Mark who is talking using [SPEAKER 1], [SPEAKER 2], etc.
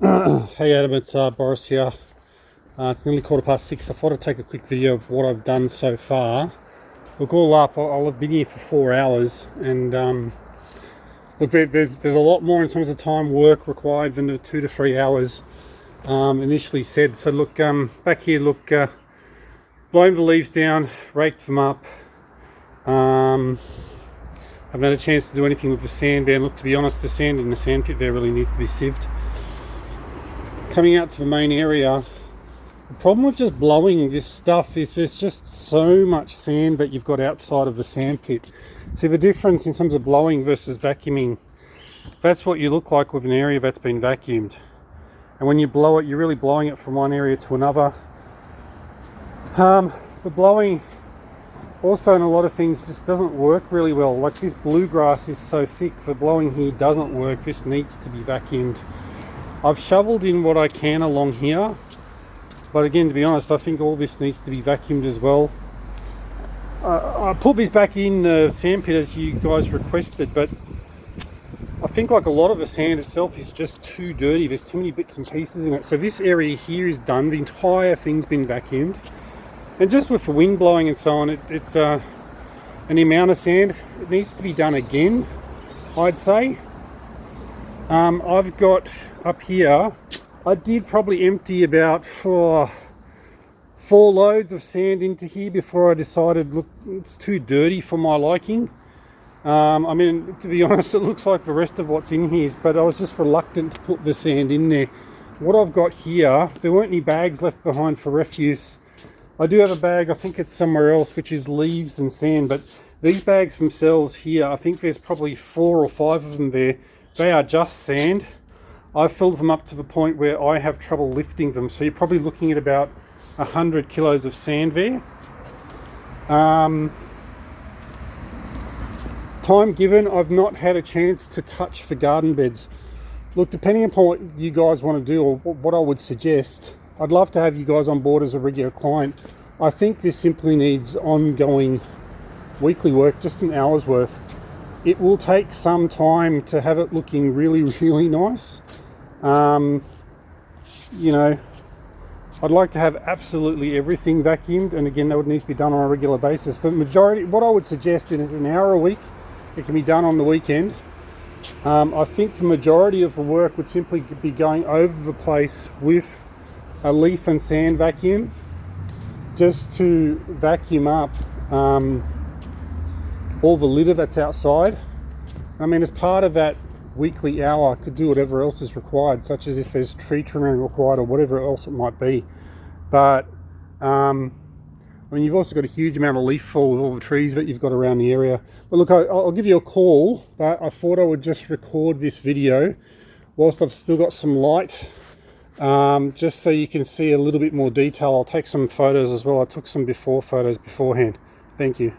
[SPEAKER 1] Hey Adam, it's Boris here. It's nearly 6:15. I thought I'd take a quick video of what I've done so far. Look, all up, I'll have been here for 4 hours, and look, there's a lot more in terms of time work required than the 2 to 3 hours initially said. So look, back here, look, blown the leaves down, raked them up. I haven't had a chance to do anything with the sand there. Look, to be honest, the sand in the sand pit there really needs to be sieved. Coming out to the main area, the problem with just blowing this stuff is there's just so much sand that you've got outside of the sand pit. See the difference in terms of blowing versus vacuuming. That's what you look like with an area that's been vacuumed. And when you blow it, you're really blowing it from one area to another. The blowing also in a lot of things just doesn't work really well. Like this bluegrass is so thick, the blowing here doesn't work. This needs to be vacuumed. I've shoveled in what I can along here, but again, to be honest, I think all this needs to be vacuumed as well. I put this back in the sand pit as you guys requested, but I think like a lot of the sand itself is just too dirty. There's too many bits and pieces in it. So this area here is done. The entire thing's been vacuumed. And just with the wind blowing and so on, and the amount of sand, it needs to be done again, I'd say. I've got up here, I did probably empty about 4 loads of sand into here before I decided, look, it's too dirty for my liking. I mean, to be honest, it looks like the rest of what's in here, but I was just reluctant to put the sand in there. What I've got here, there weren't any bags left behind for refuse. I do have a bag, I think it's somewhere else, which is leaves and sand, but these bags themselves here, I think there's probably 4 or 5 of them there. They are just sand. I've filled them up to the point where I have trouble lifting them. So you're probably looking at about 100 kilos of sand there. Time given, I've not had a chance to touch the garden beds. Look, depending upon what you guys want to do or what I would suggest, I'd love to have you guys on board as a regular client. I think this simply needs ongoing weekly work, just an hour's worth. It will take some time to have it looking really, really nice. You know, I'd like to have absolutely everything vacuumed, and again, that would need to be done on a regular basis. For the majority, what I would suggest is an hour a week. It can be done on the weekend. I think the majority of the work would simply be going over the place with a leaf and sand vacuum, just to vacuum up all the litter that's outside. I mean, as part of that weekly hour, I could do whatever else is required, such as if there's tree trimming required or whatever else it might be. But I mean, you've also got a huge amount of leaf fall with all the trees that you've got around the area. But look, I'll give you a call, but I thought I would just record this video whilst I've still got some light, just so you can see a little bit more detail. I'll take some photos as well. I took some before photos beforehand. Thank you.